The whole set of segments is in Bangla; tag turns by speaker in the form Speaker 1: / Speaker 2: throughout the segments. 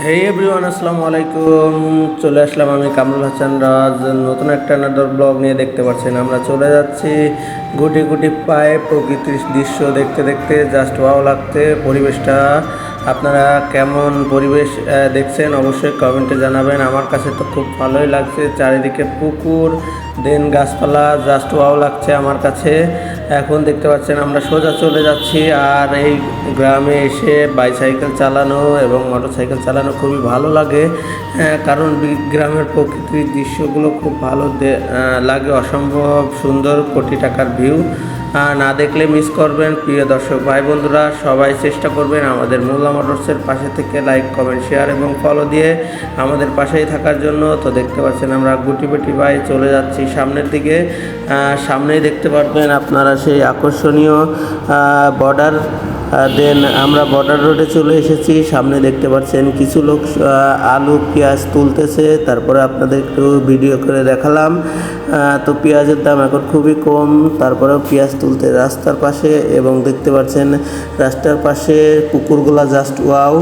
Speaker 1: হেই এভরিওয়ান, আসসালামু আলাইকুম। চলে আসলাম আমি কামরুল হাসান রাজ নতুন একটা আনাদার ব্লগ নিয়ে। দেখতে পাচ্ছেন আমরা চলে যাচ্ছি গুটি গুটি পায়ে প্রকৃতির দৃশ্য দেখতে দেখতে। জাস্ট ওয়াও লাগতে পরিবেশটা। আপনারা কেমন পরিবেশ দেখছেন অবশ্যই কমেন্টে জানাবেন। আমার কাছে তো খুব ভালোই লাগছে, চারিদিকে পুকুর দেন গাছপালা, জাস্ট ওয়াও লাগছে আমার কাছে। এখন দেখতে পাচ্ছেন আমরা সোজা চলে যাচ্ছি। আর এই গ্রামে এসে বাইসাইকেল চালানো এবং মোটরসাইকেল চালানো খুবই ভালো লাগে, কারণ গ্রামের প্রকৃতির দৃশ্যগুলো খুব ভালো লাগে, অসম্ভব সুন্দর, কোটি টাকার ভিউ। না দেখলে মিস করবেন। প্রিয় দর্শক ভাই বন্ধুরা, সবাই চেষ্টা করবেন আমাদের মোল্লা মোটরসের পাশে থেকে লাইক কমেন্ট শেয়ার এবং ফলো দিয়ে আমাদের পাশেই থাকার জন্য। তো দেখতে পাচ্ছেন আমরা গুটি গুটি পায়ে চলে যাচ্ছি সামনের দিকে। সামনেই দেখতে পারবেন আপনারা সেই আকর্ষণীয় বর্ডার। দেন আমরা বর্ডার রোডে চলে এসেছি। সামনে দেখতে পাচ্ছেন কিছু লোক আলু পেঁয়াজ তুলতেছে, তারপরে আপনাদের একটু ভিডিও করে দেখালাম। তো পেঁয়াজের দাম এখন খুবই কম, তারপরেও পেঁয়াজ তুলতে রাস্তার পাশে। এবং দেখতে পাচ্ছেন রাস্তার পাশে পুকুরগুলা জাস্ট ওয়াও।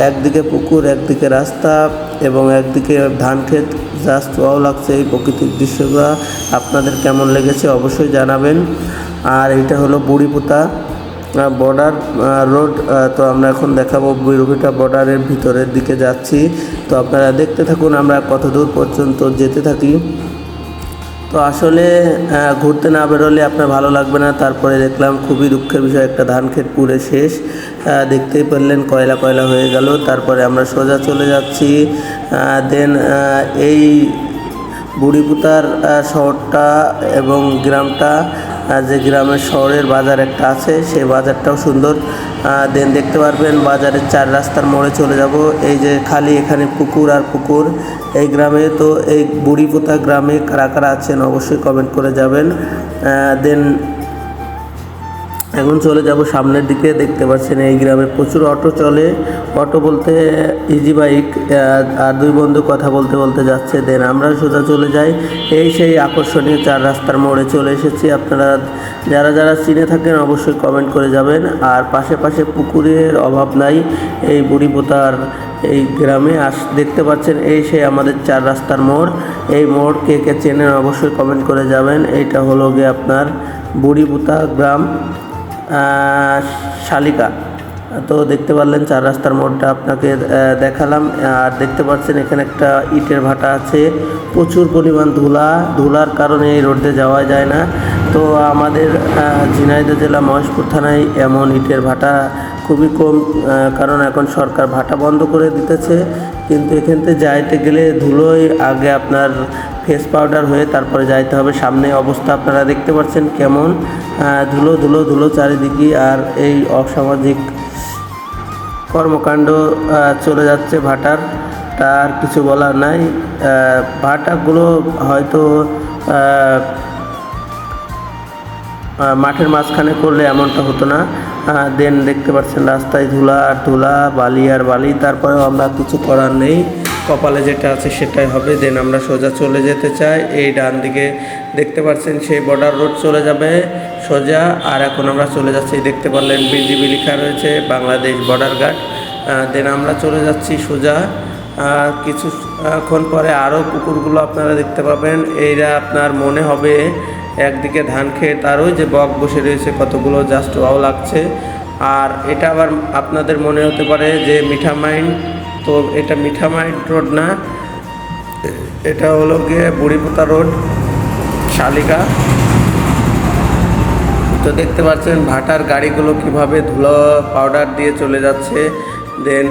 Speaker 1: একদিকে পুকুর, একদিকে রাস্তা এবং একদিকে ধান ক্ষেত, জাস্ট ওয়াও লাগছে। এই প্রাকৃতিক দৃশ্যগুলো আপনাদের কেমন লেগেছে অবশ্যই জানাবেন। আর এটা হলো বুড়িপুতা বর্ডার রোড। তো আমরা এখন দেখাবো বুড়িপুতা বর্ডারের ভিতরের দিকে যাচ্ছি। তো আপনারা দেখতে থাকুন আমরা কত দূর পর্যন্ত যেতে থাকি। তো আসলে ঘুরতে না বেরোলে আপনার ভালো লাগবে না। তারপরে দেখলাম খুবই দুঃখের বিষয়, একটা ধান ক্ষেত পুড়ে শেষ। দেখতেই পারলেন কয়লা কয়লা হয়ে গেল। তারপরে আমরা সোজা চলে যাচ্ছি। দেন এই বুড়িপুতার শহরটা এবং গ্রামটা, যে গ্রামের শহরের বাজার একটা আছে, সেই বাজারটাও সুন্দর। দেন দেখতে পারবেন বাজারের চার রাস্তার মোড়ে চলে যাব। এই যে খালি এখানে পুকুর আর পুকুর এই গ্রামে। তো এই বুড়িপুতা গ্রামে কারা কারা আছেন অবশ্যই কমেন্ট করে যাবেন। দেন এখন চলে যাব সামনের দিকে। দেখতে পাচ্ছেন এই গ্রামে প্রচুর অটো চলে। অটো বলতে ইজি বাইক। আর দুই বন্ধু কথা বলতে বলতে যাচ্ছে। দেন আমরা সোজা চলে যাই এই সেই আকর্ষণীয় চার রাস্তার মোড়ে চলে এসেছি। আপনারা যারা যারা চিনে থাকেন অবশ্যই কমেন্ট করে যাবেন। আর পাশে পাশে পুকুরের অভাব নাই এই বুড়িপুতার এই গ্রামে। দেখতে পাচ্ছেন এই সেই আমাদের চার রাস্তার মোড়। এই মোড় কে কে চেনেন অবশ্যই কমেন্ট করে যাবেন। এইটা হলো গিয়ে আপনার বুড়িপুতা গ্রাম শালিকা। তো দেখতে পারলেন চার রাস্তার মোড়টা আপনাকে দেখালাম। আর দেখতে পাচ্ছেন এখানে একটা ইটের ভাটা আছে, প্রচুর পরিমাণ ধুলার কারণে এই রোডে যাওয়া যায় না। তো আমাদের ঝিনাইদহ জেলা মহেশপুর থানায় এমন ইটের ভাটা খুবই কম, কারণ এখন সরকার ভাটা বন্ধ করে দিতেছে। কিন্তু এখান থেকে যাইতে গেলে ধুলোয় আগে আপনার ফেস পাউডার হয়ে তারপরে যাইতে হবে। সামনে অবস্থা আপনারা দেখতে পাচ্ছেন কেমন, ধুলো ধুলো ধুলো চারিদিকে। আর এই অসামাজিক কর্মকাণ্ড চলে যাচ্ছে ভাটার, তার কিছু বলার নাই। ভাটাগুলো হয়তো মাঠের মাঝখানে করলে এমনটা হতো না। দেন দেখতে পাচ্ছেন রাস্তায় ধুলা আর ধুলা, বালি আর বালি। তারপরেও আমরা কিছু করার নেই, কপালে যেটা আছে সেটাই হবে। দেন আমরা সোজা চলে যেতে চাই। এই ডান দিকে দেখতে পাচ্ছেন সেই বর্ডার রোড চলে যাবে সোজা। আর এখন আমরা চলে যাচ্ছি, দেখতে পারলেন বিজিবি লেখা রয়েছে, বাংলাদেশ বর্ডার গার্ড। দেন আমরা চলে যাচ্ছি সোজা। কিছুক্ষণ পরে আরও পুকুরগুলো আপনারা দেখতে পাবেন। এইটা আপনার মনে হবে একদিকে ধান ক্ষেত, আর ওই যে বক বসে রয়েছে কতগুলো, জাস্ট ওয়াও লাগছে। আর এটা আবার আপনাদের মনে হতে পারে যে মিঠামাইন। তো এটা মিঠামাইন রোড না, এটা হলো গিয়ে বুড়িপুতা রোড শালিকা। তো দেখতে পাচ্ছেন ভাটার গাড়িগুলো কিভাবে ধুলো পাউডার দিয়ে চলে যাচ্ছে। দেন